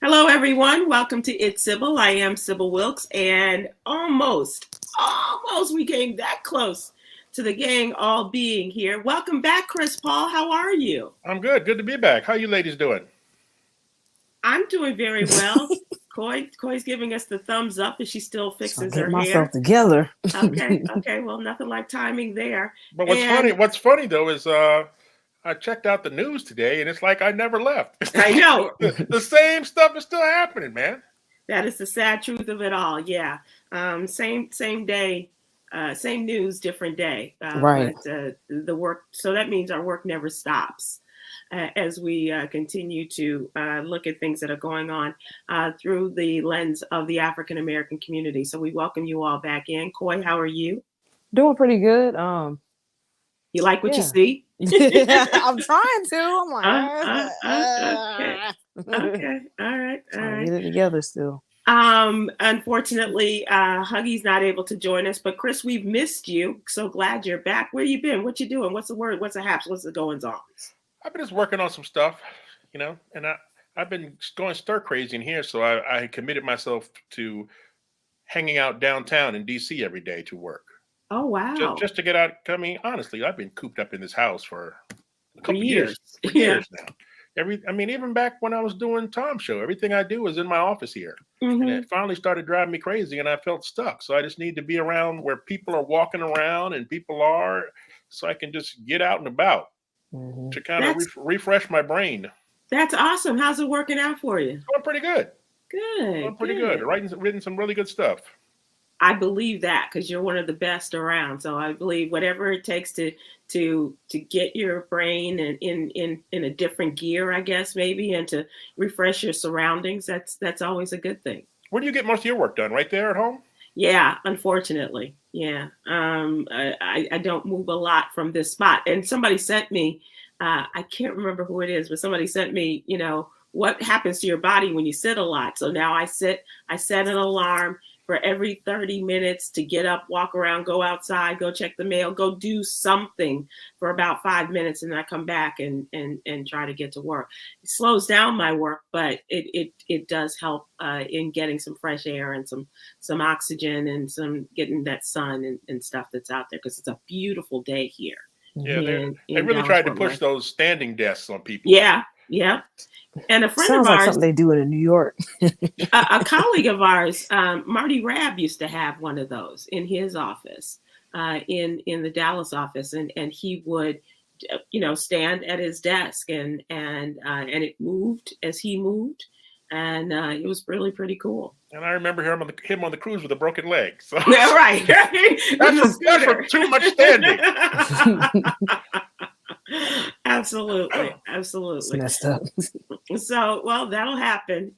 Hello, everyone. Welcome to It's Sybil. I am Sybil Wilkes, and almost we came that close to the gang all being here. Welcome back, Chris Paul. How are you? I'm good. Good to be back. How you ladies doing? I'm doing very well. Coy's giving us the thumbs up as she still So fixes get her myself hair. together. Okay. Well, nothing like timing there. But And what's funny though is I checked out the news today and it's like I never left. I know The same stuff is still happening, man. that is the sad truth of it all. Yeah. Same day, same news, different day. Right. But the work. So that means our work never stops as we continue to look at things that are going on through the lens of the African American community. So we welcome you all back in. Coy, how are you? Doing pretty good. You like what you Yeah. see? I'm trying to. I'm Okay. Okay. All right. All trying to right. get it together still. Unfortunately, Huggy's not able to join us, but Chris, we've missed you. So glad you're back. Where you been? What you doing? What's the word? What's the haps? What's the goings on? I've been just working on some stuff, and I've been going stir crazy in here, so I committed myself to hanging out downtown in DC every day to work. Oh Just wow. just to get out. I mean, honestly, I've been cooped up in this house for a For couple of years. years. For Yeah. years now. Even back when I was doing Tom's show, everything I do is in my office here. And Hmm. it finally started driving me crazy and I felt stuck. So I just need to be around where people are walking around and people are so I can just get out and about Hmm. to kind of That's refresh my brain. that's awesome. How's it working out for you? Going pretty good. Going Good, pretty good. good. Written some really good stuff. I believe that because you're one of the best around. So I believe whatever it takes to get your brain in a different gear, I guess maybe, and to refresh your surroundings. That's always a good thing. Where do you get most of your work done? Right there at home? Yeah, unfortunately, yeah. I don't move a lot from this spot. And somebody sent me, I can't remember who it is, but somebody sent me, what happens to your body when you sit a lot. So now I set an alarm for every 30 minutes to get up, walk around, go outside, go check the mail, go do something for about 5 minutes, and then I come back and try to get to work. It slows down my work, but it does help in getting some fresh air and some oxygen and some getting that sun and stuff that's out there because it's a beautiful day here Yeah, Hmm. they in really Dallas tried to Fort push Worth. those standing desks on people. Yeah, yeah. And a friend of Sounds like ours, something they do in New York. a colleague of ours, Marty Rabb used to have one of those in his office, in the Dallas office, and he would, stand at his desk and it moved as he moved, and it was really pretty cool. And I remember him on the cruise with a broken leg. So Yeah, right. With the that's for scooter. too much standing. Absolutely, It's absolutely. messed up. So, well, that'll happen.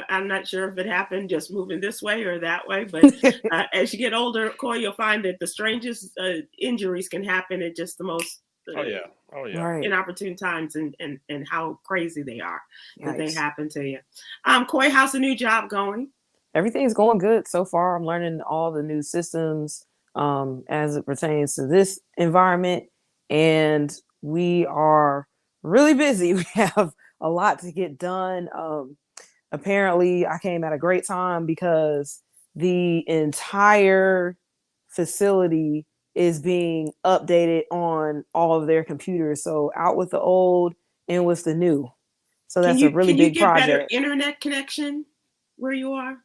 I'm not sure if it happened just moving this way or that way, but as you get older, Corey, you'll find that the strangest injuries can happen at just the most Oh yeah. Oh yeah. Right. inopportune times, and how crazy they are that they Yikes. happen to you. Coy, how's the new job going? Everything's going good so far. I'm learning all the new systems as it pertains to this environment, and we are really busy. We have a lot to get done. Apparently, I came at a great time because the entire facility is being updated on all of their computers. So out with the old, in with the new. So Can that's a you really can you big get better project. internet connection where you are?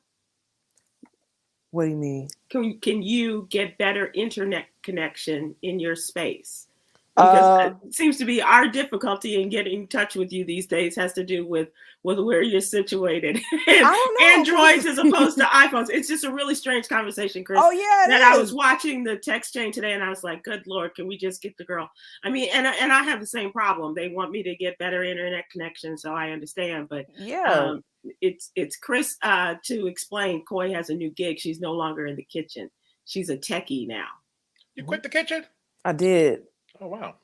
What do you mean? Can you get better internet connection in your space? Because Uh, it seems to be our difficulty in getting in touch with you these days has to do with where you're situated. And I don't Androids as opposed to know. iPhones. It's just a really strange conversation, Chris. Oh yeah, That I it was is. watching the text chain today, and I was like, "Good Lord, can we just get the girl?" I mean, and I have the same problem. They want me to get better internet connection, so I understand. But Yeah. um, it's Chris to explain. Coy has a new gig. She's no longer in the kitchen. She's a techie now. You Mhm. quit the kitchen? I did. Oh wow.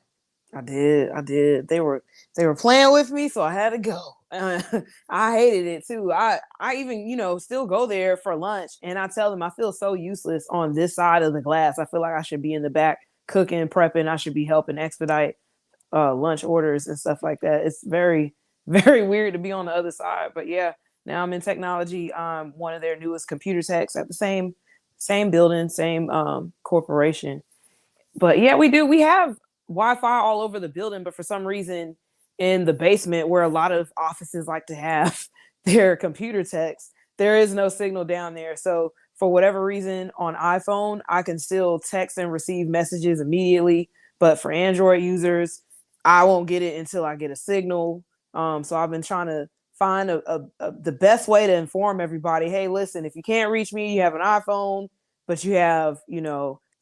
I did. I did. They were playing with me, so I had to go. I hated it too. I even still go there for lunch, and I tell them I feel so useless on this side of the glass. I feel like I should be in the back cooking, prepping. I should be helping expedite lunch orders and stuff like that. It's very very weird to be on the other side, but yeah, Now I'm in technology. One of their newest computer techs at the same building, same corporation. But yeah, we do. We have Wi-Fi all over the building, but for some reason in the basement where a lot of offices like to have their computer techs, there is no signal down there. So for whatever reason on iPhone, I can still text and receive messages immediately. But for Android users, I won't get it until I get a signal. So I've been trying to find the best way to inform everybody. Hey, listen, if you can't reach me, you have an iPhone, but you have,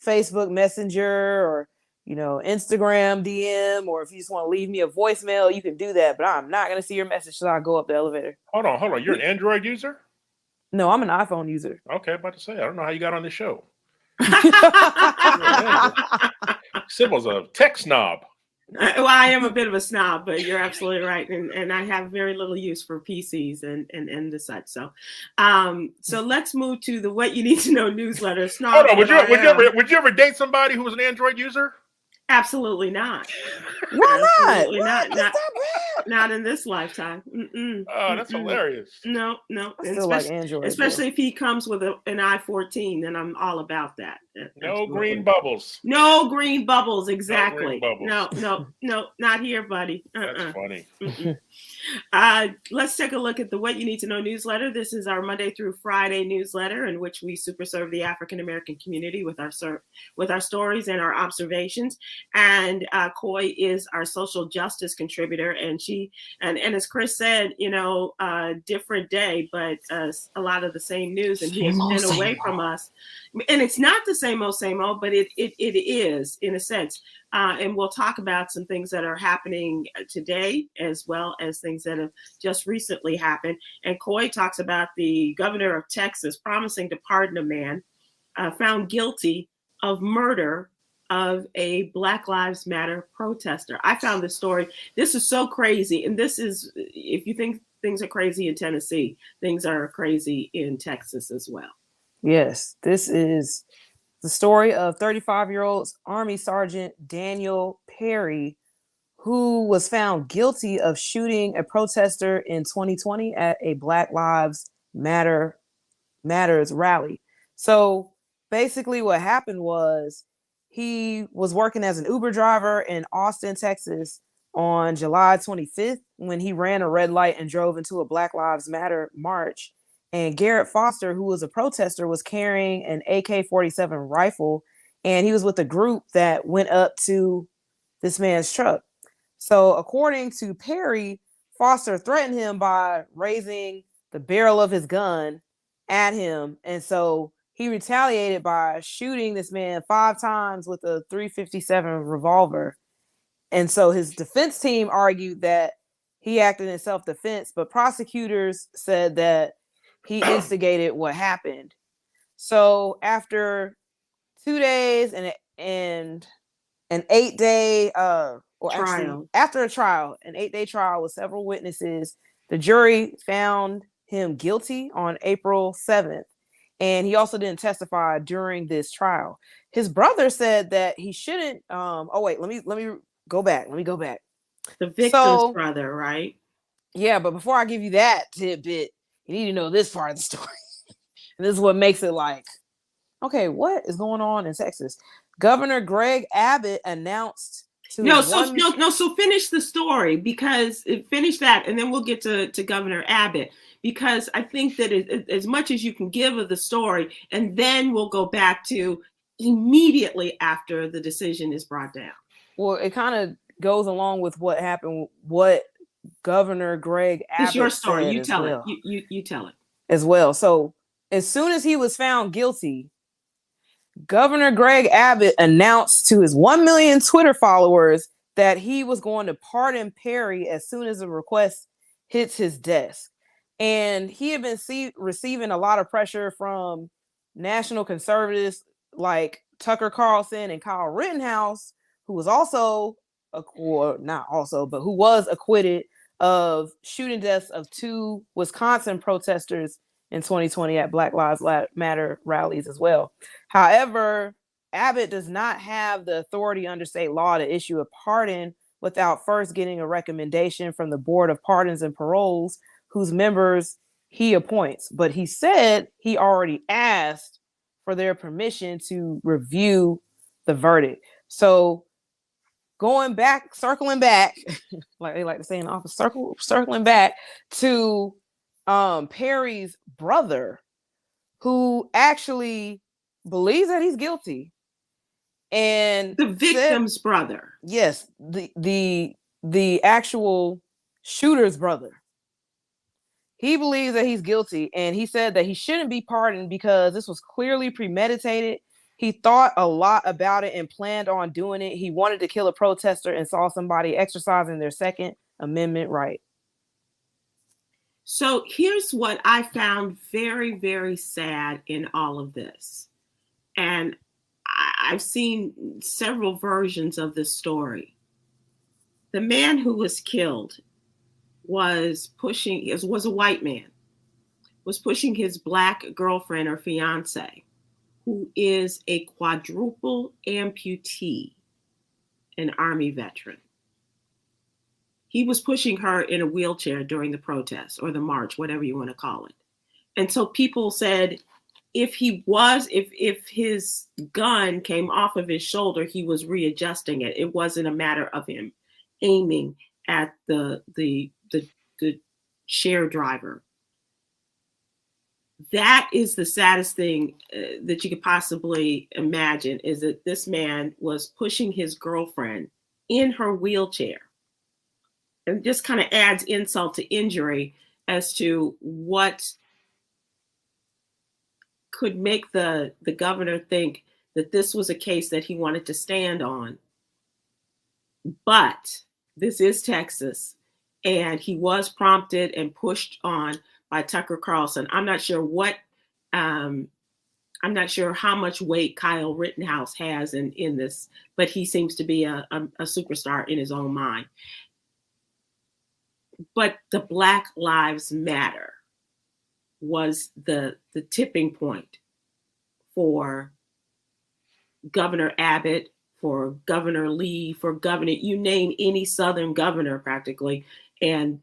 Facebook Messenger or, Instagram DM, or if you just want to leave me a voicemail, you can do that. But I'm not going to see your message till I go up the elevator. Hold on. You're an Android user? No, I'm an iPhone user. Okay, about to say, I don't know how you got on the show. Sybil's a tech snob. Well, I am a bit of a snob, but you're absolutely right, and I have very little use for PCs and the such. So, so let's move to the What You Need to Know newsletter. Hold on, would you ever date somebody who was an Android user? Absolutely not. Why Absolutely not? Not in this lifetime. Oh, that's hilarious. No. I still like Android, especially if he comes with an i14, then I'm all about that. No green bubbles. No green bubbles. Exactly. No green bubbles. No, not here, buddy. That's funny. Let's take a look at the What You Need to Know newsletter. This is our Monday through Friday newsletter in which we super serve the African American community with our stories and our observations. And Coy is our social justice contributor, and as Chris said, different day, but a lot of the same news, and he has been away from us. And it's not the same old, but it is in a sense. And we'll talk about some things that are happening today, as well as things that have just recently happened. And Coy talks about the governor of Texas promising to pardon a man found guilty of murder of a Black Lives Matter protester. I found this story. This is so crazy. And this is, if you think things are crazy in Tennessee, things are crazy in Texas as well. Yes, this is the story of 35-year-old Army Sergeant Daniel Perry, who was found guilty of shooting a protester in 2020 at a Black Lives Matters rally. So basically what happened was he was working as an Uber driver in Austin, Texas on July 25th when he ran a red light and drove into a Black Lives Matter march. And Garrett Foster, who was a protester, was carrying an AK-47 rifle, and he was with a group that went up to this man's truck. So according to Perry, Foster threatened him by raising the barrel of his gun at him. And so he retaliated by shooting this man 5 times with a .357 revolver. And so his defense team argued that he acted in self-defense, but prosecutors said that he instigated what happened. So after 2 days and an 8-day trial. After a trial, an 8-day trial with several witnesses, the jury found him guilty on April 7th. And he also didn't testify during this trial. His brother said that he shouldn't. Let me go back. The victim's brother, right? Yeah, but before I give you that tidbit, you need to know this part of the story. And this is what makes it like, okay, what is going on in Texas? Governor Greg Abbott announced So finish the story, because finish that, and then we'll get to Governor Abbott, because I think that as much as you can give of the story, and then we'll go back to immediately after the decision is brought down. Well, it kind of goes along with what happened, what Governor Greg Abbott. It's your story. You tell it. You tell it as well. So as soon as he was found guilty, Governor Greg Abbott announced to his 1 million Twitter followers that he was going to pardon Perry as soon as the request hits his desk. And he had been receiving a lot of pressure from national conservatives like Tucker Carlson and Kyle Rittenhouse, who was who was acquitted of shooting deaths of 2 Wisconsin protesters in 2020 at Black Lives Matter rallies as well. However, Abbott does not have the authority under state law to issue a pardon without first getting a recommendation from the Board of Pardons and Paroles, whose members he appoints. But he said he already asked for their permission to review the verdict. So circling back, like they like to say in the office, circling back to Perry's brother, who actually believes that he's guilty, and The victim's brother. Yes, the actual shooter's brother. He believes that he's guilty, and he said that he shouldn't be pardoned because this was clearly premeditated. He thought a lot about it and planned on doing it. He wanted to kill a protester and saw somebody exercising their Second Amendment right. So here's what I found very, very sad in all of this. And I've seen several versions of this story. The man who was killed was a white man, was pushing his Black girlfriend or fiance, who is a quadruple amputee, an Army veteran. He was pushing her in a wheelchair during the protest or the march, whatever you want to call it. And so people said, if his gun came off of his shoulder, he was readjusting it. It wasn't a matter of him aiming at the share driver. That is the saddest thing that you could possibly imagine, is that this man was pushing his girlfriend in her wheelchair. And just kind of adds insult to injury as to what could make the governor think that this was a case that he wanted to stand on. But this is Texas, and he was prompted and pushed on by Tucker Carlson. I'm not sure how much weight Kyle Rittenhouse has in this, but he seems to be a superstar in his own mind. But the Black Lives Matter was the tipping point for Governor Abbott, for Governor Lee, for Governor, you name any Southern governor practically, and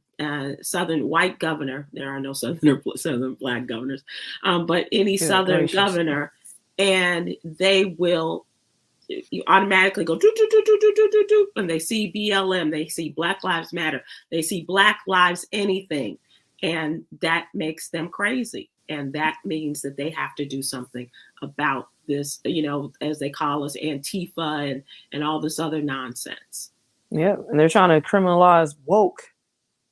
Southern white governor. There are no Southern Black governors, but any Southern governor, and they will, you automatically go do, do, do, do, do, do, do, do, and they see BLM, they see Black Lives Matter, they see Black Lives anything, and that makes them crazy. And that means that they have to do something about this, as they call us, Antifa and all this other nonsense. Yeah, and they're trying to criminalize woke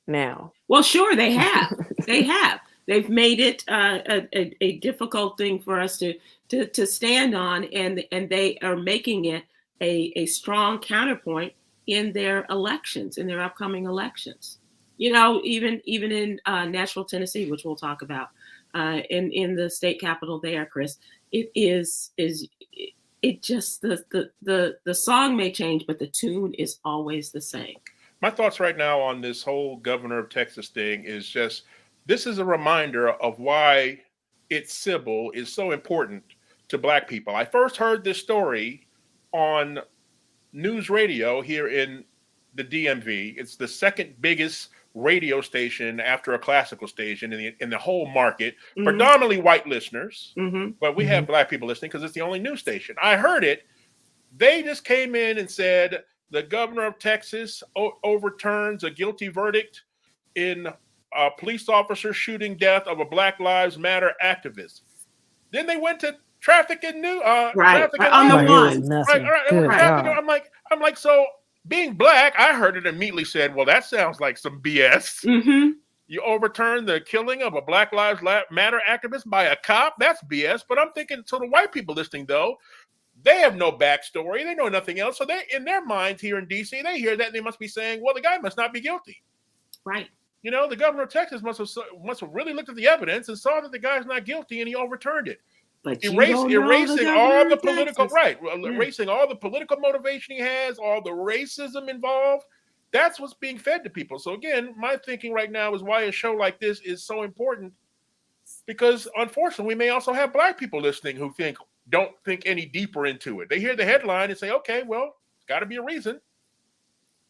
now. Well, sure, they have. They have. They've made it a difficult thing for us to stand on, and they are making it a strong counterpoint in their elections, in their upcoming elections. Even in Nashville, Tennessee, which we'll talk about, in the state capitol there, Chris, it just the song may change, but the tune is always the same. My thoughts right now on this whole governor of Texas thing is just, this is a reminder of why Sybil is so important to Black people. I first heard this story on news radio here in the DMV. It's the second biggest radio station after a classical station in the whole market, mm-hmm. predominantly white listeners, mm-hmm. but we mm-hmm. have Black people listening because it's the only news station. I heard it. They just came in and said the governor of Texas overturns a guilty verdict in a police officer shooting death of a Black Lives Matter activist. Then they went to traffic and news. Right, on the one. Right. I'm like, so being Black, I heard it immediately said, well, that sounds like some BS. Mm-hmm. You overturn the killing of a Black Lives Matter activist by a cop? That's BS. But I'm thinking, so the white people listening, though, they have no backstory. They know nothing else. So they, in their minds here in D.C., they hear that and they must be saying, well, the guy must not be guilty. Right. The governor of Texas must have really looked at the evidence and saw that the guy's not guilty, and he overturned it. But erasing all the political erasing all the political motivation he has, all the racism involved. That's what's being fed to people. So again, my thinking right now is why a show like this is so important, because unfortunately we may also have Black people listening who don't think any deeper into it. They hear the headline and say, okay, well, it's got to be a reason.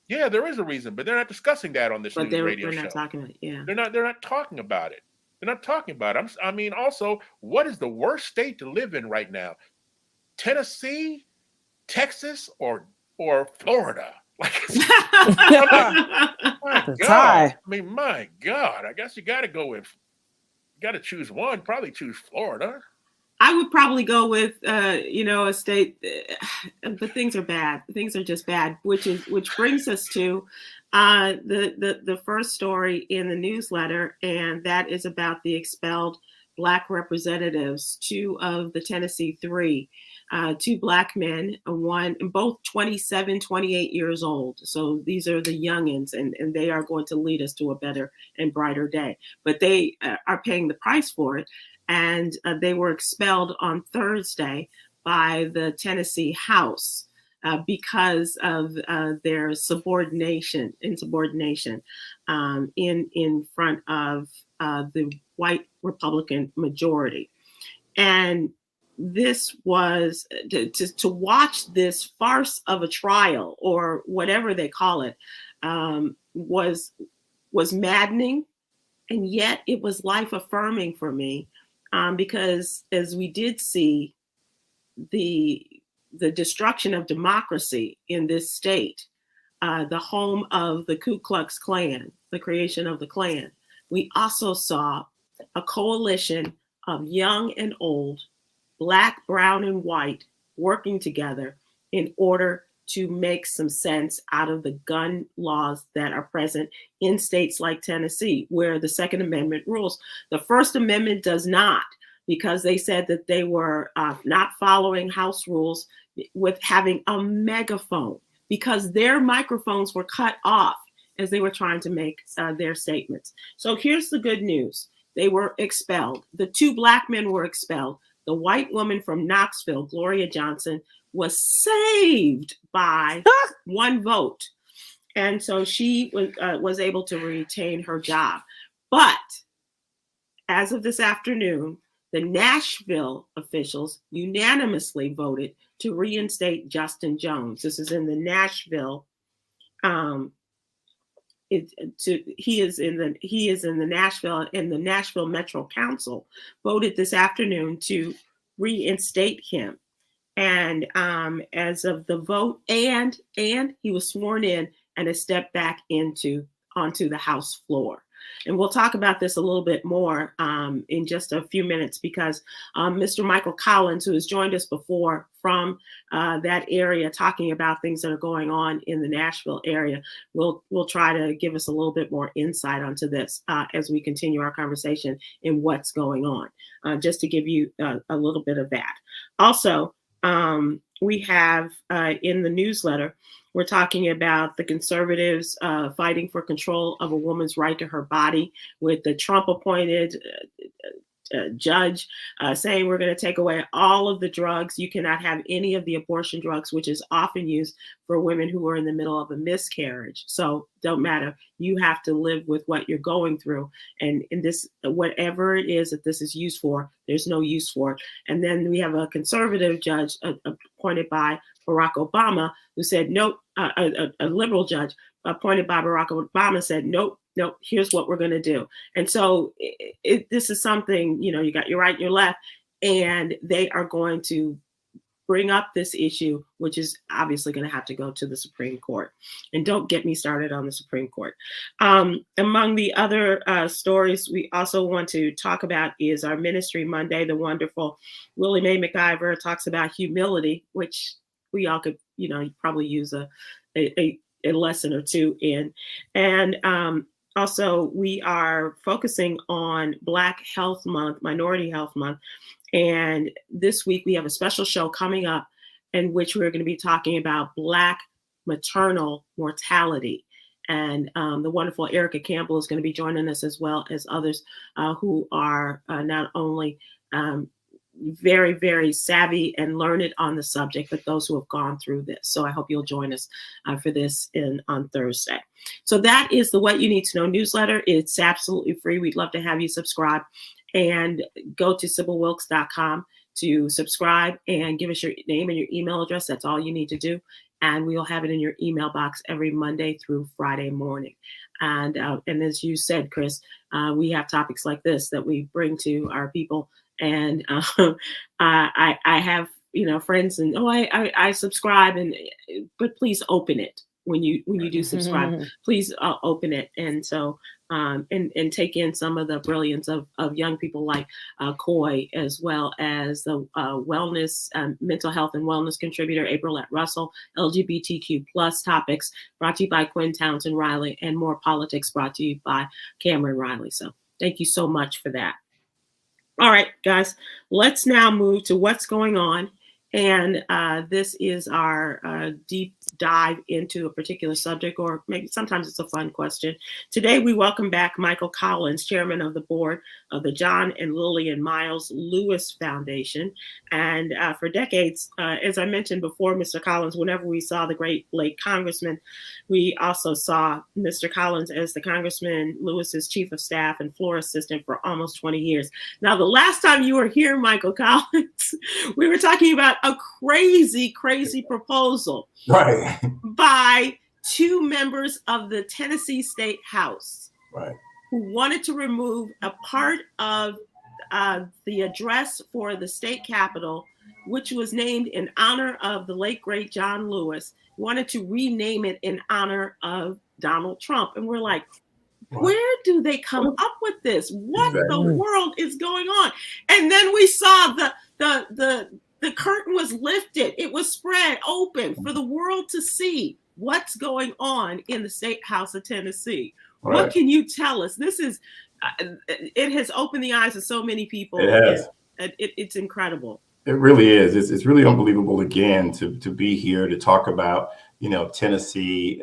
Yeah, there is a reason, but they're not discussing that on this news radio show. They're not talking about it. Yeah, they're not talking about it. And I'm talking about, I mean, also, what is the worst state to live in right now? Tennessee, Texas, or Florida? Like, I mean, my The God. tie. I mean, my God. I guess you got to go with, got to choose one. Probably choose Florida. I would probably go with, a state, but things are bad. Things are just bad, which brings us to the first story in the newsletter, and that is about the expelled Black representatives, two of the Tennessee three, two Black men, both 27, 28 years old. So these are the youngins, and they are going to lead us to a better and brighter day. But they are paying the price for it. And they were expelled on Thursday by the Tennessee House because of their insubordination in front of the white Republican majority. And this was to watch this farce of a trial, or whatever they call it, was maddening, and yet it was life affirming for me. Because as we did see the destruction of democracy in this state, the home of the Ku Klux Klan, the creation of the Klan, we also saw a coalition of young and old, Black, brown, and white working together in order to make some sense out of the gun laws that are present in states like Tennessee, where the Second Amendment rules. The First Amendment does not, because they said that they were not following House rules with having a megaphone, because their microphones were cut off as they were trying to make their statements. So here's the good news. They were expelled. The two Black men were expelled. The white woman from Knoxville, Gloria Johnson, was saved by one vote. And so she was able to retain her job. But as of this afternoon, the Nashville officials unanimously voted to reinstate Justin Jones. This is in the Nashville. He is in the Nashville, and the Nashville Metro Council voted this afternoon to reinstate him. And as of the vote, and he was sworn in and has stepped back onto the House floor. And we'll talk about this a little bit more in just a few minutes, because Mr. Michael Collins, who has joined us before from that area, talking about things that are going on in the Nashville area, will try to give us a little bit more insight onto this as we continue our conversation in what's going on, just to give you a little bit of that. Also, we have in the newsletter, we're talking about the conservatives fighting for control of a woman's right to her body, with the Trump-appointed judge saying we're going to take away all of the drugs. You cannot have any of the abortion drugs, which is often used for women who are in the middle of a miscarriage. So don't matter. You have to live with what you're going through. And in this, whatever it is that this is used for, there's no use for it. And then we have a conservative judge appointed by Barack Obama who said, nope, a liberal judge appointed by Barack Obama said, nope, here's what we're going to do. And so this is something, you got your right and your left, and they are going to bring up this issue, which is obviously going to have to go to the Supreme Court. And don't get me started on the Supreme Court. Among the other stories we also want to talk about is our Ministry Monday. The wonderful Willie Mae McIver talks about humility, which we all could, probably use a lesson or two in. And also, we are focusing on Black Health Month, Minority Health Month. And this week we have a special show coming up in which we're going to be talking about Black maternal mortality. And the wonderful Erica Campbell is going to be joining us, as well as others who are not only very, very savvy and learned on the subject, but those who have gone through this. So I hope you'll join us for this on Thursday. So that is the What You Need to Know newsletter. It's absolutely free. We'd love to have you subscribe, and go to SybilWilkes.com to subscribe and give us your name and your email address. That's all you need to do. And we'll have it in your email box every Monday through Friday morning. And as you said, Chris, we have topics like this that we bring to our people. And I have, friends, and I subscribe, but please open it when you do subscribe. Please open it, and so and take in some of the brilliance of young people like Coy, as well as the wellness, mental health and wellness contributor April at Russell, LGBTQ plus topics brought to you by Quinn Townsend Riley, and More Politics brought to you by Cameron Riley. So thank you so much for that. All right, guys, let's now move to what's going on. And this is our deep dive into a particular subject, or maybe sometimes it's a fun question. Today, we welcome back Michael Collins, chairman of the board of the John and Lillian Miles Lewis Foundation. And for decades, as I mentioned before, Mr. Collins, whenever we saw the great late congressman, we also saw Mr. Collins as the Congressman Lewis's chief of staff and floor assistant for almost 20 years. Now, the last time you were here, Michael Collins, we were talking about a crazy proposal by two members of the Tennessee State House, who wanted to remove a part of the address for the state capitol, which was named in honor of the late great John Lewis, wanted to rename it in honor of Donald Trump. And we're like, where do they come up with this? What the world is going on? And then we saw the curtain was lifted. It was spread open for the world to see what's going on in the State House of Tennessee. What can you tell us? This is, it has opened the eyes of so many people. It has. It's incredible. It really is. It's really unbelievable again to be here to talk about, Tennessee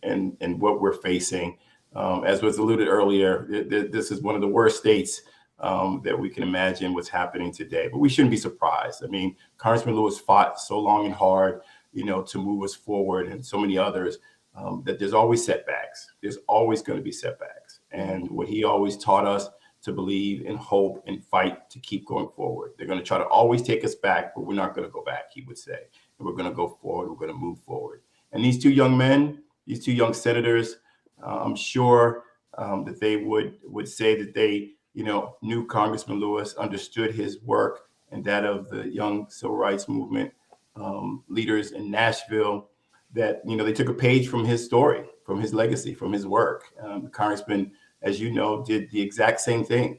and what we're facing. As was alluded earlier, this is one of the worst states that we can imagine what's happening today. But we shouldn't be surprised. I mean, Congressman Lewis fought so long and hard, to move us forward, and so many others, that there's always setbacks. There's always going to be setbacks. And what he always taught us to believe and hope and fight to keep going forward. They're going to try to always take us back, but we're not going to go back, he would say. And we're going to go forward. We're going to move forward. And these two young men, these two young senators, I'm sure that they would say that they, knew Congressman Lewis, understood his work and that of the young civil rights movement leaders in Nashville, that, they took a page from his story, from his legacy, from his work. The Congressman, as you know, did the exact same thing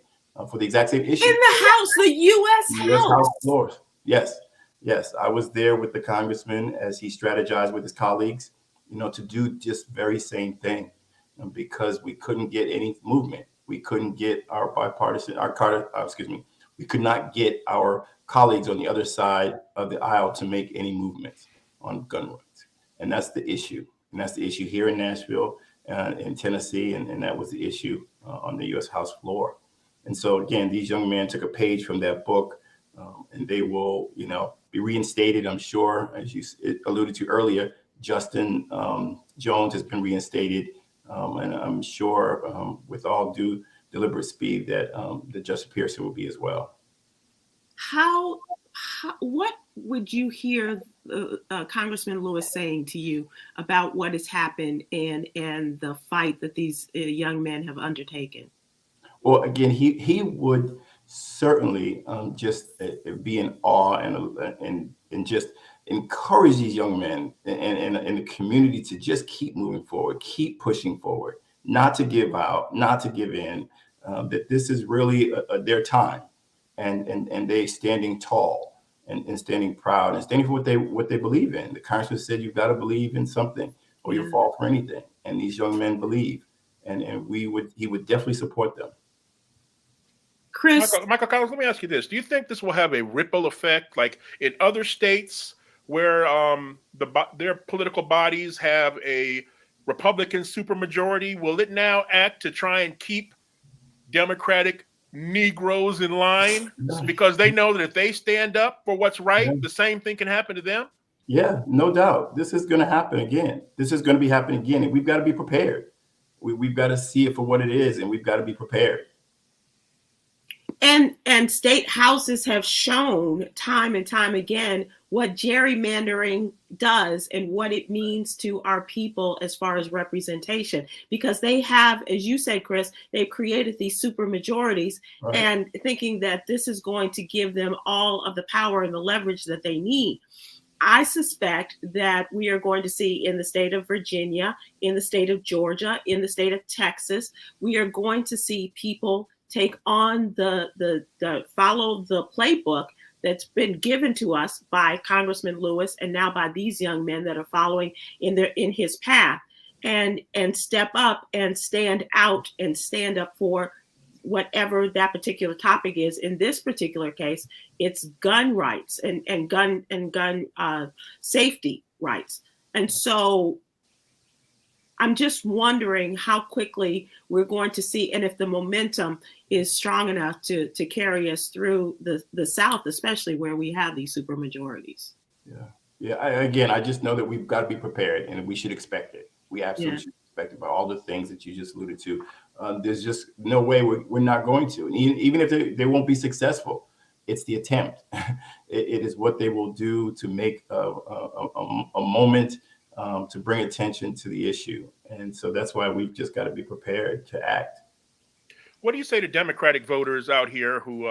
for the exact same issue. In the House, the U.S. House floors. Yes. I was there with the Congressman as he strategized with his colleagues, to do just very same thing. Because we couldn't get any movement. We couldn't get our we could not get our colleagues on the other side of the aisle to make any movements on gun rights. And that's the issue. And that's the issue here in Nashville, in Tennessee, and that was the issue on the U.S. House floor. And so, again, these young men took a page from that book, and they will, be reinstated, I'm sure. As you alluded to earlier, Justin Jones has been reinstated. And I'm sure with all due deliberate speed that Justice Pearson will be as well. What would you hear Congressman Lewis saying to you about what has happened and the fight that these young men have undertaken? Well, again, he would certainly just be in awe and just encourage these young men and the community to just keep moving forward, keep pushing forward, not to give out, not to give in, that this is really their time, and they standing tall and standing proud and standing for what they believe in. The Congressman said, you've got to believe in something or you'll fall for anything. And these young men believe, and he would definitely support them. Chris. Michael Collins, let me ask you this. Do you think this will have a ripple effect like in other states where their political bodies have a Republican supermajority? Will it now act to try and keep Democratic Negroes in line because they know that if they stand up for what's right, the same thing can happen to them? Yeah, no doubt. This is going to happen again. This is going to be happening again. And we've got to be prepared. We've got to see it for what it is, and we've got to be prepared. And state houses have shown time and time again what gerrymandering does and what it means to our people as far as representation, because they have, as you said, Chris, they've created these super majorities, Right. and thinking that this is going to give them all of the power and the leverage that they need. I suspect that we are going to see in the state of Virginia, in the state of Georgia, in the state of Texas, we are going to see people take on the follow the playbook that's been given to us by Congressman Lewis, and now by these young men that are following in his path, and step up and stand out and stand up for whatever that particular topic is. In this particular case, it's gun rights and gun safety rights. And so I'm just wondering how quickly we're going to see, and if the momentum is strong enough to carry us through the South, especially where we have these super majorities. Yeah. I just know that we've got to be prepared, and we should expect it. We absolutely should expect it by all the things that you just alluded to. There's just no way we're not going to. And even if they won't be successful, it's the attempt. It is what they will do to make a moment, to bring attention to the issue. And so that's why we've just got to be prepared to act. What do you say to Democratic voters out here who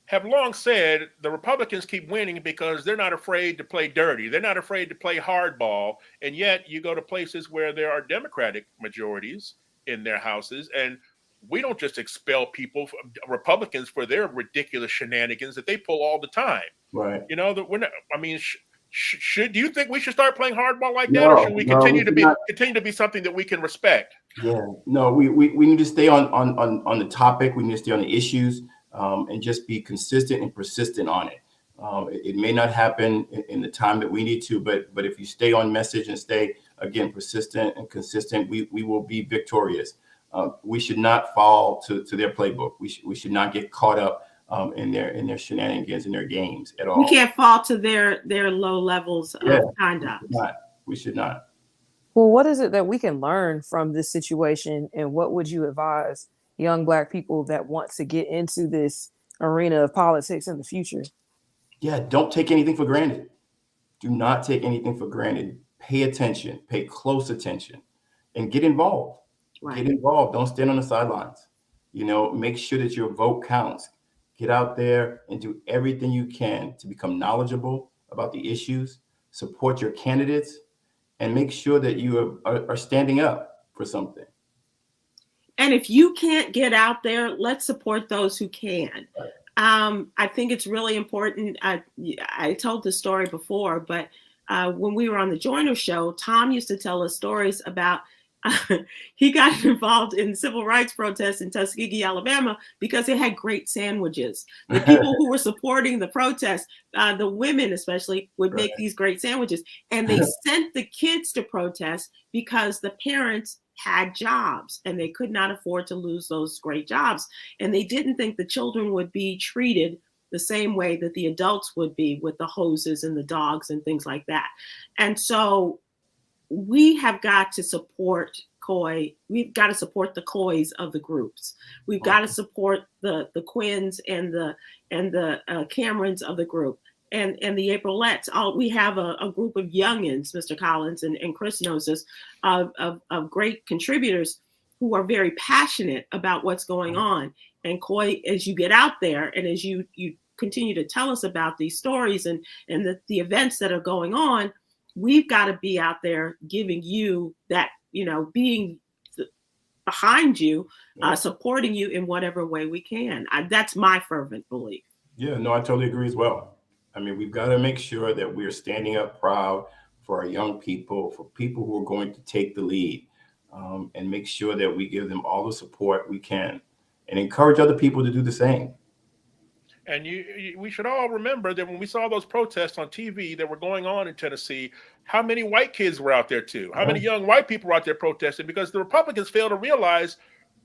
have long said the Republicans keep winning because they're not afraid to play dirty? They're not afraid to play hardball. And yet you go to places where there are Democratic majorities in their houses, and we don't just expel people, Republicans, for their ridiculous shenanigans that they pull all the time. Right. You know, that we're not, I mean, do you think we should start playing hardball like that, or should we continue to be something that we can respect? Yeah, no, we need to stay on the topic. We need to stay on the issues, and just be consistent and persistent on it. It may not happen in the time that we need to, but if you stay on message and stay, again, persistent and consistent, we will be victorious. We should not fall to their playbook. We should not get caught up in their shenanigans, in their games at all. We can't fall to their low levels of conduct. We should not. Well, what is it that we can learn from this situation, and what would you advise young Black people that want to get into this arena of politics in the future? Yeah, don't take anything for granted. Do not take anything for granted. Pay attention, pay close attention, and get involved. Right. Get involved. Don't stand on the sidelines. Make sure that your vote counts. Get out there and do everything you can to become knowledgeable about the issues, support your candidates, and make sure that you are standing up for something. And if you can't get out there, let's support those who can. Right. I think it's really important. I told the story before, but when we were on the Joyner Show, Tom used to tell us stories about he got involved in civil rights protests in Tuskegee, Alabama, because they had great sandwiches. The people who were supporting the protests, the women especially, would make these great sandwiches. And they sent the kids to protest because the parents had jobs and they could not afford to lose those great jobs. And they didn't think the children would be treated the same way that the adults would be, with the hoses and the dogs and things like that. And so we have got to support Coy. We've got to support the Coys of the groups. We've got to support the Quinns and the Camerons of the group, and the Aprilettes. We have a group of youngins, Mr. Collins and Chris knows this, of great contributors who are very passionate about what's going on. And Coy, as you get out there and as you continue to tell us about these stories and the events that are going on, we've got to be out there giving you that, being behind you, supporting you in whatever way we can. That's my fervent belief. Yeah, no, I totally agree as well. I mean, we've got to make sure that we're standing up proud for our young people, for people who are going to take the lead, and make sure that we give them all the support we can and encourage other people to do the same. And we should all remember that when we saw those protests on TV that were going on in Tennessee, how many white kids were out there too? How many young white people were out there protesting? Because the Republicans fail to realize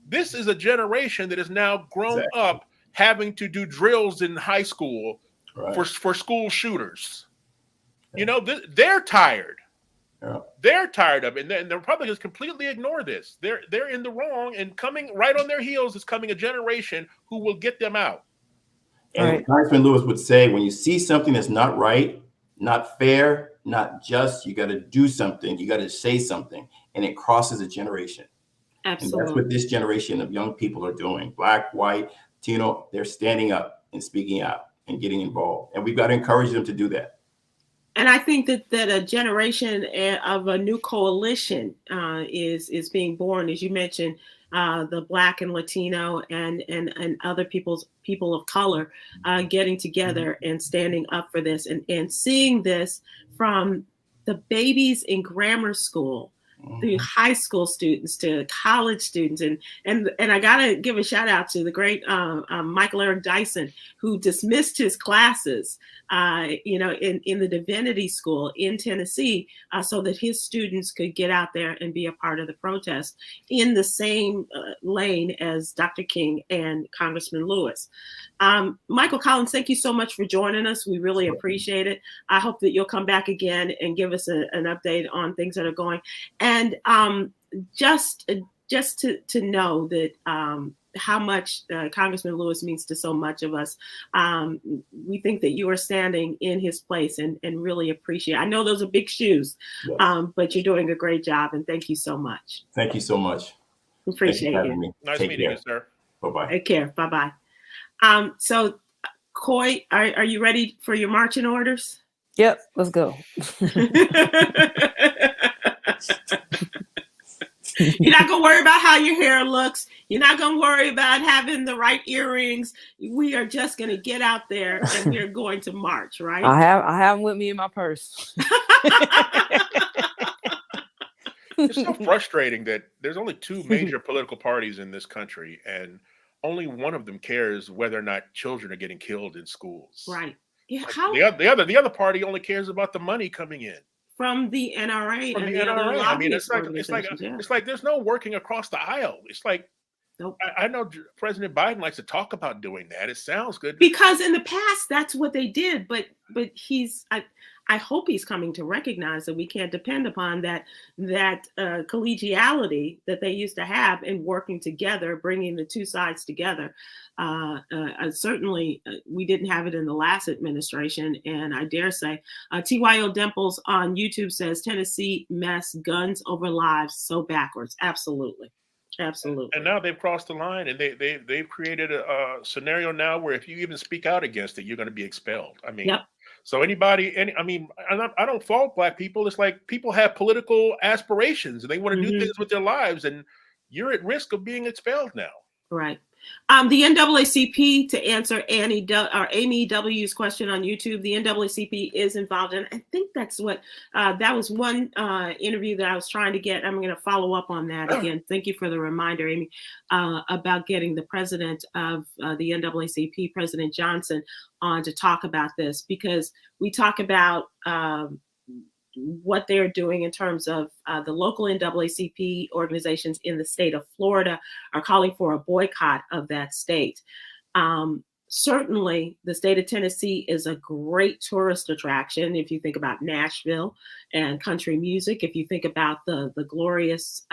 this is a generation that is now grown up having to do drills in high school for school shooters. They're tired. Yeah. They're tired of it, and the Republicans completely ignore this. They're in the wrong, and coming right on their heels is coming a generation who will get them out. And Right. Congressman Lewis would say, when you see something that's not right, not fair, not just, you got to do something. You got to say something, and it crosses a generation. Absolutely. And that's what this generation of young people are doing. Black, white, Latino, they're standing up and speaking out and getting involved. And we've got to encourage them to do that. And I think that a generation of a new coalition is being born, as you mentioned, the Black and Latino and other people of color getting together and standing up for this and seeing this from the babies in grammar school, the high school students to college students, and I gotta give a shout out to the great Michael Eric Dyson, who dismissed his classes, in the divinity school in Tennessee, so that his students could get out there and be a part of the protest in the same lane as Dr. King and Congressman Lewis. Michael Collins, thank you so much for joining us. We really appreciate it. I hope that you'll come back again and give us an update on things that are going. And just to know that how much Congressman Lewis means to so much of us, we think that you are standing in his place and really appreciate it. I know those are big shoes, yes. But you're doing a great job, and thank you so much. Thank you so much. Appreciate you. Nice meeting you, sir. Bye-bye. Take care. Bye-bye. So, Coy, are you ready for your marching orders? Yep, let's go. You're not gonna worry about how your hair looks. You're not gonna worry about having the right earrings. We are just gonna get out there and we're going to march, right? I have them with me in my purse. It's so frustrating that there's only two major political parties in this country, and only one of them cares whether or not children are getting killed in schools. Right. Yeah. Like the other party only cares about the money coming in from the NRA. From and the NRA. I mean, it's yeah. like there's no working across the aisle. It's like, nope. I know President Biden likes to talk about doing that. It sounds good because in the past that's what they did. But I hope he's coming to recognize that we can't depend upon that collegiality that they used to have in working together, bringing the two sides together. Certainly, we didn't have it in the last administration, and I dare say, TYO Dimples on YouTube says Tennessee mess, guns over lives, so backwards. Absolutely. Absolutely. And now they've crossed the line, and they've created a scenario now where if you even speak out against it, you're going to be expelled. I mean. Yep. So I don't fault Black people. It's like people have political aspirations and they want to do things with their lives, and you're at risk of being expelled now. Right. The NAACP, to answer Amy W's question on YouTube, the NAACP is involved, and I think that's what that was one interview that I was trying to get. I'm going to follow up on that again. Thank you for the reminder, Amy, about getting the president of the NAACP, President Johnson, on to talk about this, because we talk about what they're doing in terms of the local NAACP organizations in the state of Florida are calling for a boycott of that state. Certainly, the state of Tennessee is a great tourist attraction. If you think about Nashville and country music, if you think about the glorious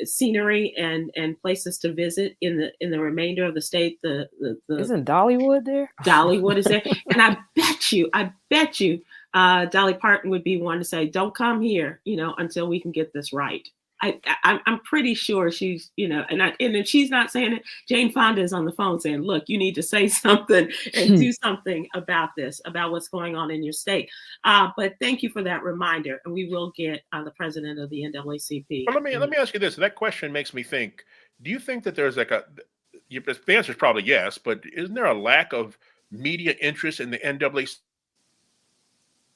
scenery and places to visit in the remainder of the state, isn't Dollywood there? Dollywood is there, and I bet you, Dolly Parton would be one to say, "Don't come here, until we can get this right." I'm pretty sure she's, and if she's not saying it, Jane Fonda is on the phone saying, "Look, you need to say something and do something about this, about what's going on in your state." But thank you for that reminder, and we will get the president of the NAACP. But let me ask you this. That question makes me think. Do you think that there's the answer is probably yes, but isn't there a lack of media interest in the NAACP?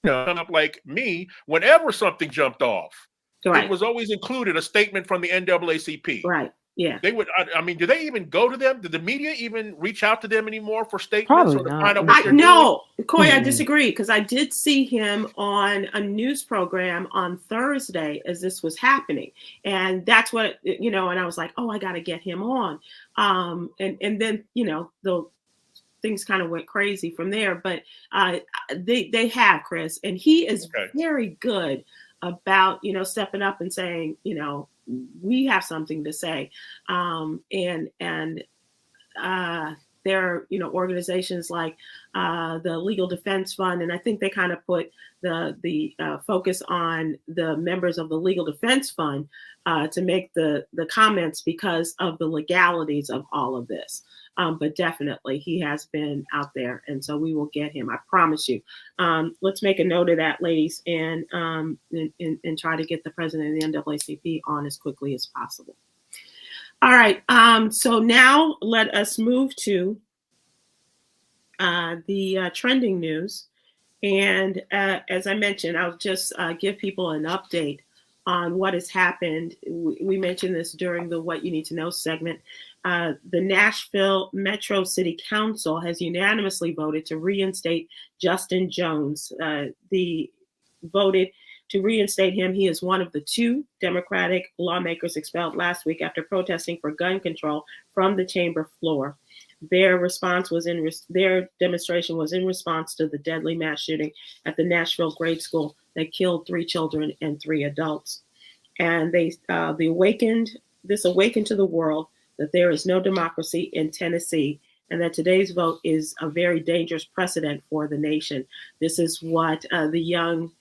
Up like me, whenever something jumped off. Right. It was always included a statement from the NAACP. Right. Yeah. They would. I mean, do they even go to them? Did the media even reach out to them anymore for statements? Probably or to not. find out what they're No, Coy, I disagree, because I did see him on a news program on Thursday as this was happening, and that's what And I was like, oh, I got to get him on. And then the things kind of went crazy from there. But they have Chris, and he is very good about, stepping up and saying, we have something to say. There are, organizations like the Legal Defense Fund, and I think they kind of put the focus on the members of the Legal Defense Fund to make the comments because of the legalities of all of this. But definitely, he has been out there, and so we will get him. I promise you. Let's make a note of that, ladies, and try to get the president of the NAACP on as quickly as possible. All right. So now let us move to the trending news. And as I mentioned, I'll just give people an update on what has happened. We mentioned this during the What You Need to Know segment. The Nashville Metro City Council has unanimously voted to reinstate Justin Jones. They voted to reinstate him. He is one of the 2 Democratic lawmakers expelled last week after protesting for gun control from the chamber floor. Their demonstration was in response to the deadly mass shooting at the Nashville grade school that killed 3 children and 3 adults. And this awakened to the world that there is no democracy in Tennessee, and that today's vote is a very dangerous precedent for the nation. This is what the young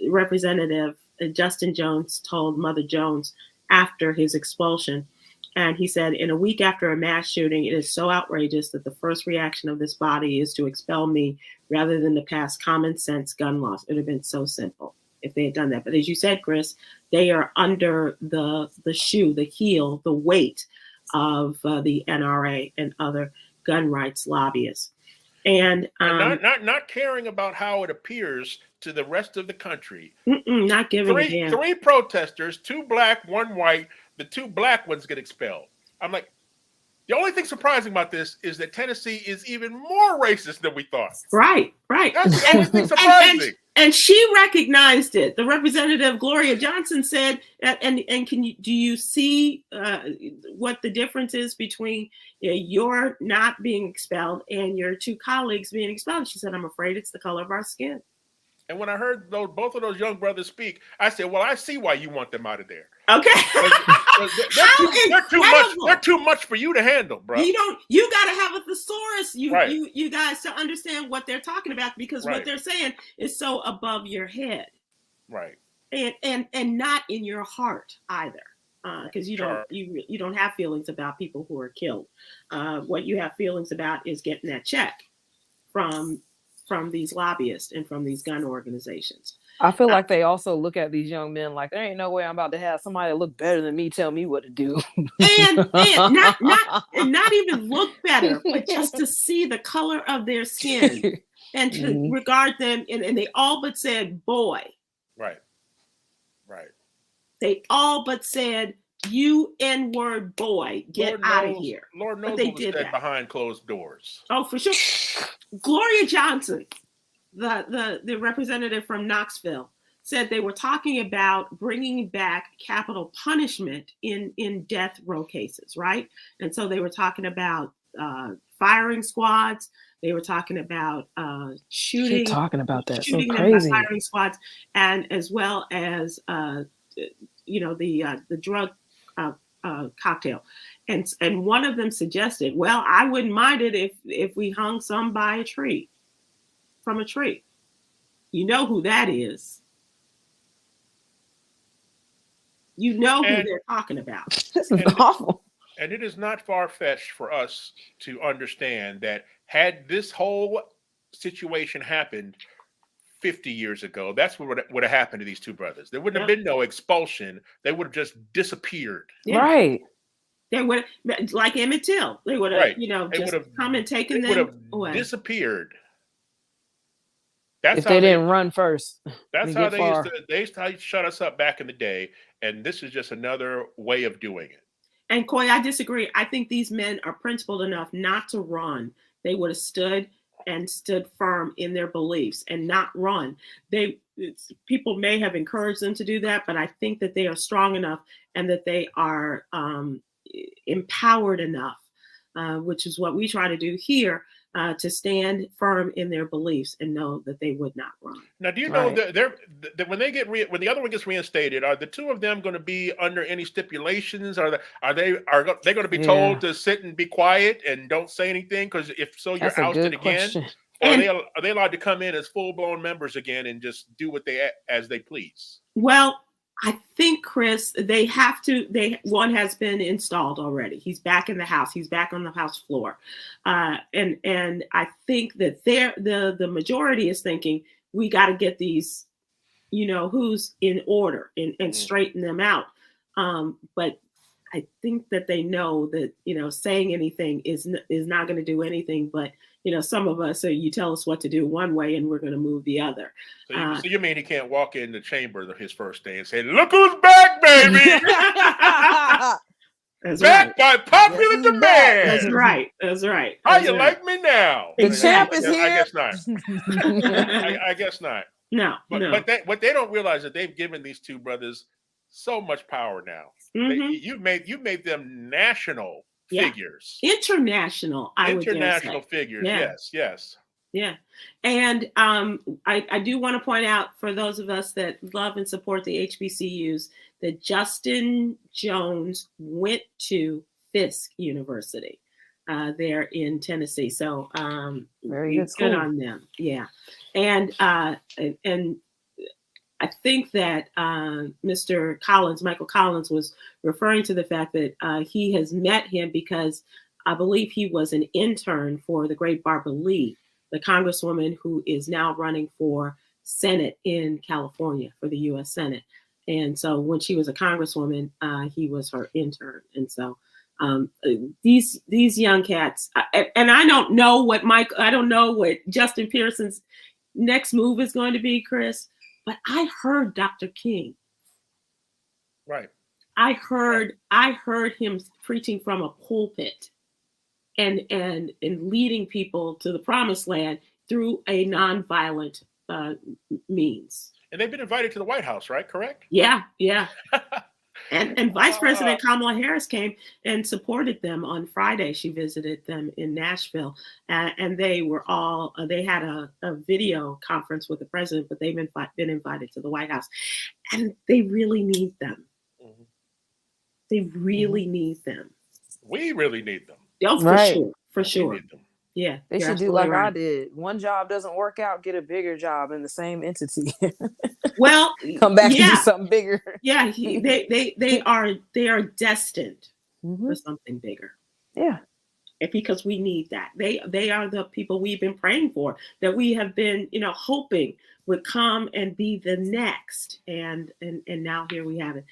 Representative Justin Jones told Mother Jones after his expulsion. And he said, in a week after a mass shooting, it is so outrageous that the first reaction of this body is to expel me rather than to pass common sense gun laws. It would have been so simple if they had done that. But as you said, Chris, they are under the heel, the weight of the NRA and other gun rights lobbyists. And not caring about how it appears to the rest of the country. Not giving a damn. 3 protesters, 2 black, 1 white. The 2 black ones get expelled. I'm like, the only thing surprising about this is that Tennessee is even more racist than we thought. Right. That's the only thing surprising. And she recognized it. The Representative Gloria Johnson said, do you see what the difference is between your not being expelled and your 2 colleagues being expelled? She said, I'm afraid it's the color of our skin. And when I heard both of those young brothers speak, I said, well, I see why you want them out of there. Okay. They're too much for you to handle, bro. You got to have a thesaurus, you guys, to understand what they're talking about, because what they're saying is so above your head. Right. And not in your heart either. Because you don't have feelings about people who are killed. What you have feelings about is getting that check from these lobbyists and from these gun organizations. I feel like they also look at these young men like, there ain't no way I'm about to have somebody that look better than me tell me what to do. and not even look better, but just to see the color of their skin and to regard them. And they all but said, boy. Right. They all but said, you N-word boy, get out of here. Lord knows what was said behind closed doors. Oh, for sure. Gloria Johnson, the representative from Knoxville, said they were talking about bringing back capital punishment in death row cases, right? And so they were talking about firing squads. They were talking about shooting. You're talking about that. Shooting So them crazy. by firing squads, and as well as the drug cocktail. And one of them suggested, well, I wouldn't mind it if we hung some by a tree, from a tree. You know who that is. You know who they're talking about. This is awful. And it is not far-fetched for us to understand that had this whole situation happened 50 years ago, that's what would have happened to these 2 brothers. There wouldn't have been no expulsion. They would have just disappeared. Yeah. Right. They would have, like Emmett Till, they would have, just come and taken them away. Disappeared. If they didn't run first. That's how they used to shut us up back in the day. And this is just another way of doing it. And Coy, I disagree. I think these men are principled enough not to run. They would have stood firm in their beliefs and not run. People may have encouraged them to do that, but I think that they are strong enough and that they are empowered enough, which is what we try to do here, to stand firm in their beliefs and know that they would not run. Now, do you know Right. that when when the other one gets reinstated, are the two of them going to be under any stipulations? Are they going to be told to sit and be quiet and don't say anything? Because if so, you're That's a ousted good again. question. Or And- are they allowed to come in as full blown members again and just do what as they please? Well, I think, Chris, they have to. One has been installed already. He's back in the House. He's back on the House floor, and I think that the majority is thinking we got to get these, who's in order and straighten them out. But I think that they know that saying anything is not going to do anything. But some of us, so you tell us what to do one way, and we're going to move the other. So you mean he can't walk in the chamber his first day and say, "Look who's back, baby! That's Back by popular Yes, he's demand." back. That's right. That's right. How That's you right. like me now? The Exactly. champ is I here. guess not. I guess not. No, no. But what they don't realize is that they've given these two brothers so much power now. Mhm. You made them national Yeah. figures, International. I would dare international say. figures. Yeah. Yes. Yeah. And I do want to point out for those of us that love and support the HBCUs that Justin Jones went to Fisk University there in Tennessee. So Very good school. on them. Yeah. And I think that Michael Collins was referring to the fact that he has met him because I believe he was an intern for the great Barbara Lee, the congresswoman who is now running for Senate in California for the U.S. Senate. And so when she was a congresswoman, he was her intern. And so these young cats, and I don't know what Justin Pearson's next move is going to be, Chris, but I heard Dr. King. Right. I heard him preaching from a pulpit and leading people to the promised land through a nonviolent means. And they've been invited to the White House, right? Correct? Yeah. And Vice President Kamala Harris came and supported them on Friday. She visited them in Nashville, and they were they had a video conference with the president, but they've been invited to the White House, and they really need them. Mm-hmm. They really need them. We really need them. Oh, for Right. sure. For We sure. need them. Yeah. They you're should do absolutely like right. I did. One job doesn't work out, get a bigger job in the same entity. Well, Come back and yeah. do something bigger. Yeah, they are destined Mhm. for something bigger. Yeah. Because we need that. They are the people we've been praying for, that we have been, hoping would come and be the next. And now here we have it.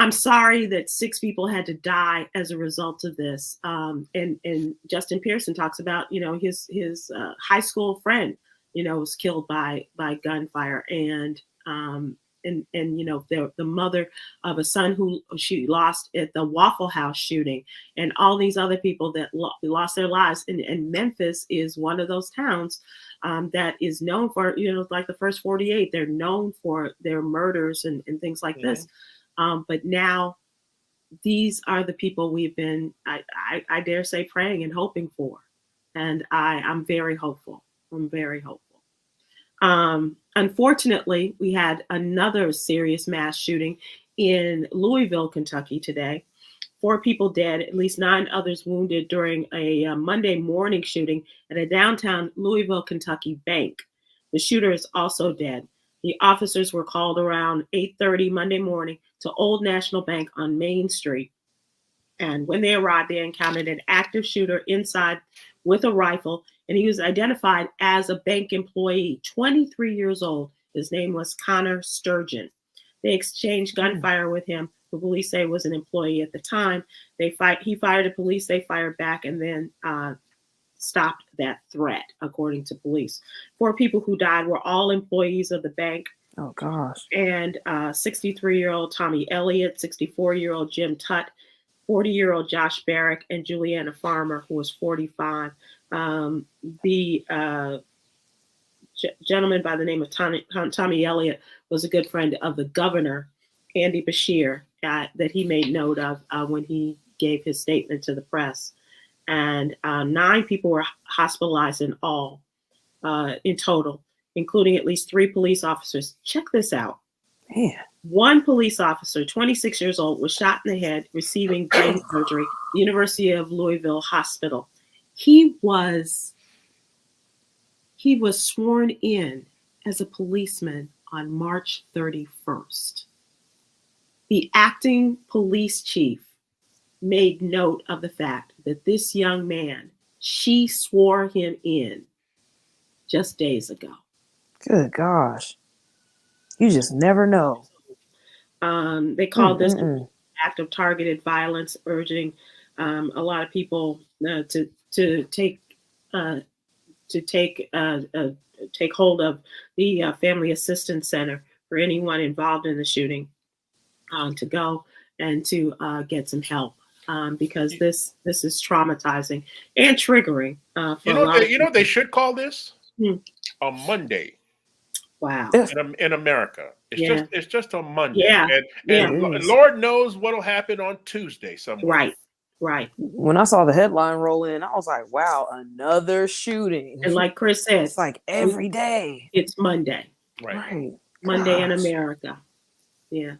I'm sorry that 6 people had to die as a result of this. And Justin Pearson talks about, his high school friend, was killed by gunfire, and the mother of a son who she lost at the Waffle House shooting, and all these other people that lost their lives. And Memphis is one of those towns that is known for, like the first 48, they're known for their murders and things like this. But now these are the people we've been, I dare say, praying and hoping for. And I'm very hopeful. I'm very hopeful. Unfortunately, we had another serious mass shooting in Louisville, Kentucky today. 4 people dead, at least 9 others wounded during a Monday morning shooting at a downtown Louisville, Kentucky bank. The shooter is also dead. The officers were called around 8:30 Monday morning to Old National Bank on Main Street. And when they arrived, they encountered an active shooter inside with a rifle, and he was identified as a bank employee, 23 years old. His name was Connor Sturgeon. They exchanged gunfire with him, who police say was an employee at the time. He fired at police, they fired back, and then stopped that threat, according to police. 4 people who died were all employees of the bank. Oh gosh. And 63-year-old Tommy Elliott, 64-year-old Jim Tutt, 40-year-old Josh Barrick, and Juliana Farmer, who was 45. The gentleman by the name of Tommy Elliott was a good friend of the governor, Andy Beshear, that he made note of when he gave his statement to the press. and 9 people were hospitalized in all, in total, including at least 3 police officers. Check this out. Man. 1 police officer, 26 years old, was shot in the head receiving brain surgery at the University of Louisville Hospital. He was sworn in as a policeman on March 31st. The acting police chief made note of the fact that this young man, she swore him in just days ago. Good gosh. You just never know. They called this an act of targeted violence, urging a lot of people to take hold of the Family Assistance Center for anyone involved in the shooting, to go and to get some help, because this is traumatizing and triggering. You know what they should call this? A Monday. Wow. In America, it's just a Monday. Yeah. And Lord knows what'll happen on Tuesday somewhere. Right. When I saw the headline roll in, I was like, wow, another shooting. And like Chris said, it's like every day. It's Monday. Right. Monday in America. Yeah.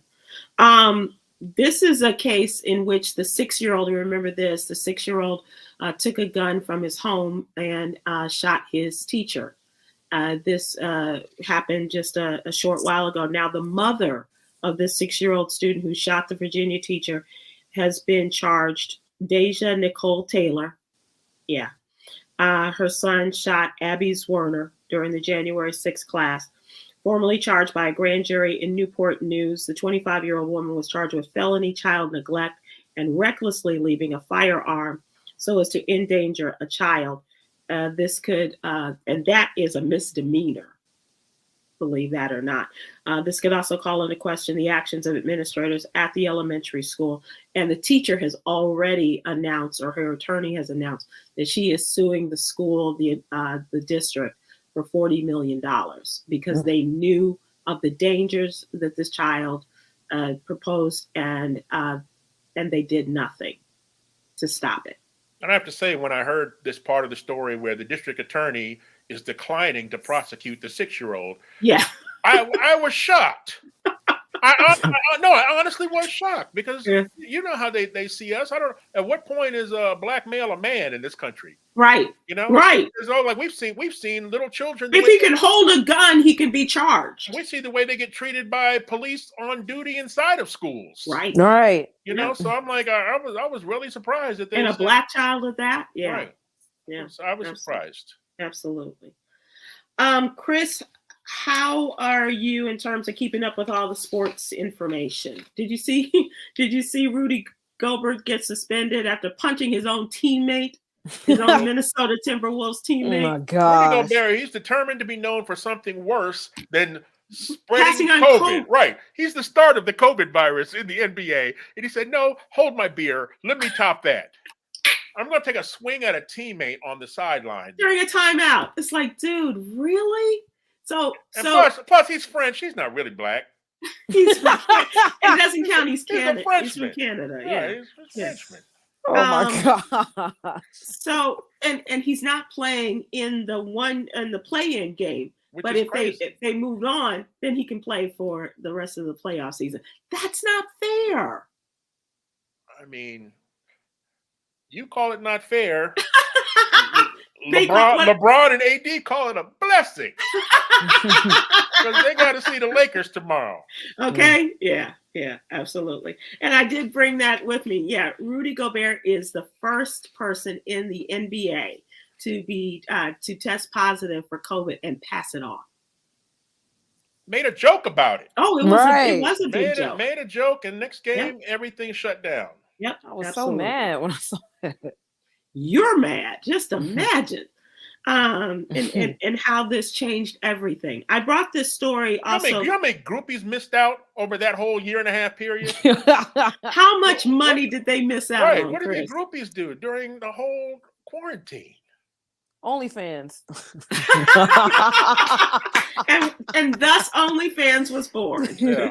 This is a case in which the 6-year-old, you remember this, the 6-year-old took a gun from his home and shot his teacher. This happened just a short while ago. Now, the mother of this 6-year-old student who shot the Virginia teacher has been charged. Deja Nicole Taylor. Yeah. Her son shot Abby Zwerner during the January 6th class. Formally charged by a grand jury in Newport News, the 25-year-old woman was charged with felony child neglect and recklessly leaving a firearm so as to endanger a child. This could, and that is a misdemeanor, believe that or not. This could also call into question the actions of administrators at the elementary school. And the teacher has already announced, or her attorney has announced, that she is suing the school, the district, for $40 million because they knew of the dangers that this child proposed, and they did nothing to stop it. And I have to say, when I heard this part of the story where the district attorney is declining to prosecute the 6-year-old, yeah, I was shocked. I honestly was shocked because you know how they see us. I don't. At what point is a black male a man in this country? Right. You know. Right. It's all like we've seen little children. If he can hold a gun, he can be charged. We see the way they get treated by police on duty inside of schools. Right. Right. You know. So I'm like, I was really surprised that they and a black child at that. Yeah. Right. Yeah. So I was surprised. Absolutely. Chris, how are you in terms of keeping up with all the sports information? Did you see Rudy Gobert get suspended after punching his own teammate, his own Minnesota Timberwolves teammate? Oh my God! Rudy Gobert, he's determined to be known for something worse than spreading COVID. Right. He's the start of the COVID virus in the NBA. And he said, no, hold my beer. Let me top that. I'm going to take a swing at a teammate on the sideline. During a timeout. It's like, dude, really? Plus, he's French. He's not really black. He's French. It doesn't count. He's Canada. He's from Canada. Yeah, he's a Frenchman. Oh my God. So, and he's not playing in the play-in game. But if they moved on, then he can play for the rest of the playoff season. That's not fair. I mean, you call it not fair. LeBron and AD call it a blessing because they got to see the Lakers tomorrow. Okay. Yeah, absolutely. And I did bring that with me. Yeah, Rudy Gobert is the first person in the NBA to be to test positive for COVID and pass it on. Made a joke about it. Oh, it was a big joke. Made a joke, and next game everything shut down. Yep, I was so mad when I saw it. You're mad. Just imagine. And how this changed everything. I brought this story also. You know how many groupies missed out over that whole 1.5 year period? How much money did they miss out on, what Chris? did the groupies do during the whole quarantine? OnlyFans. and thus OnlyFans was born. Yeah.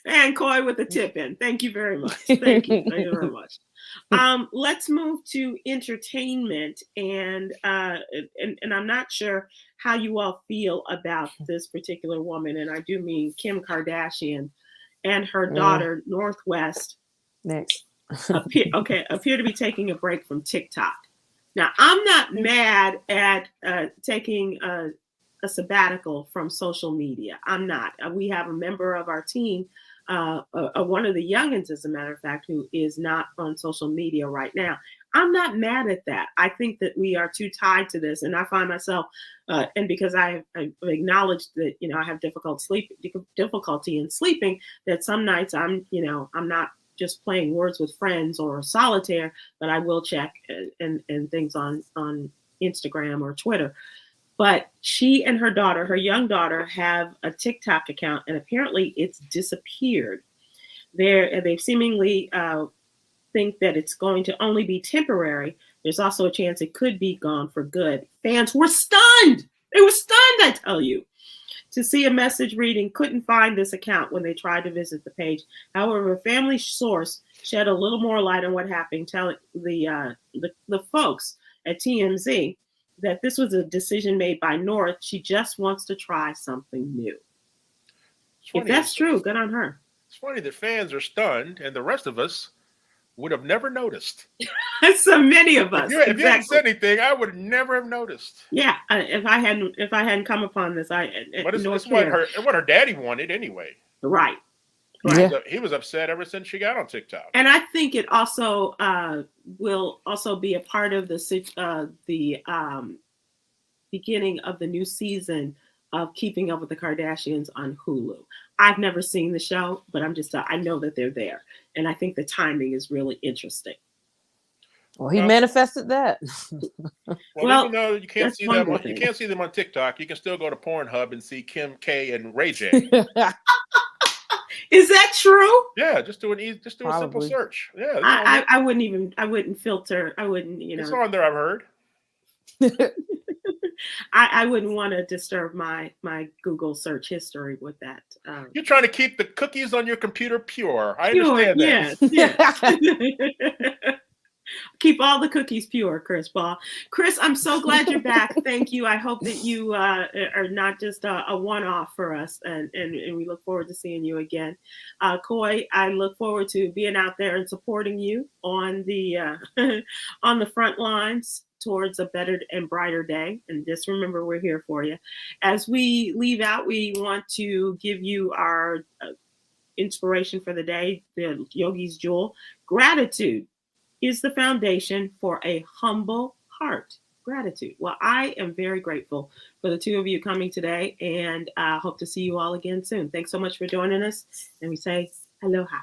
And Coy with the tip in. Thank you very much. Thank you very much. Let's move to entertainment, and I'm not sure how you all feel about this particular woman, and I do mean Kim Kardashian and her daughter Northwest. Next. appear to be taking a break from TikTok. Now, I'm not mad at taking a sabbatical from social media. I'm not. We have a member of our team, one of the youngins, as a matter of fact, who is not on social media right now. I'm not mad at that. I think that we are too tied to this, and I find myself, and because I've acknowledged that I have difficulty in sleeping, that some nights I'm not just playing Words with Friends or solitaire, but I will check and things on Instagram or Twitter. But she and her daughter, her young daughter, have a TikTok account, and apparently it's disappeared. They seemingly think that it's going to only be temporary. There's also a chance it could be gone for good. Fans were stunned. They were stunned, I tell you, to see a message reading, couldn't find this account when they tried to visit the page. However, a family source shed a little more light on what happened, telling the folks at TMZ that this was a decision made by North. She just wants to try something new. If that's true, good on her. It's funny that fans are stunned and the rest of us would have never noticed. So many of us. If you hadn't said anything, I would never have noticed. Yeah, if I hadn't come upon this, But it's what her daddy wanted anyway. Right. Yeah. He was upset ever since she got on TikTok. And I think it also will also be a part of the beginning of the new season of Keeping Up with the Kardashians on Hulu. I've never seen the show, but I know that they're there. And I think the timing is really interesting. Well, he manifested that. Well, even though you can't see them on TikTok, you can still go to Pornhub and see Kim K and Ray J. Is that true? Yeah, just do a simple search. Yeah, I wouldn't filter. I wouldn't, It's on there, I've heard. I wouldn't want to disturb my Google search history with that. You're trying to keep the cookies on your computer pure. I understand that. Yes. Keep all the cookies pure, Chris Paul. Chris, I'm so glad you're back. Thank you. I hope that you are not just a one-off for us, and we look forward to seeing you again. Coy, I look forward to being out there and supporting you on the on the front lines towards a better and brighter day. And just remember, we're here for you. As we leave out, we want to give you our inspiration for the day, the Yogi's Jewel. Gratitude is the foundation for a humble heart. Gratitude. Well, I am very grateful for the two of you coming today, and hope to see you all again soon. Thanks so much for joining us. And we say aloha.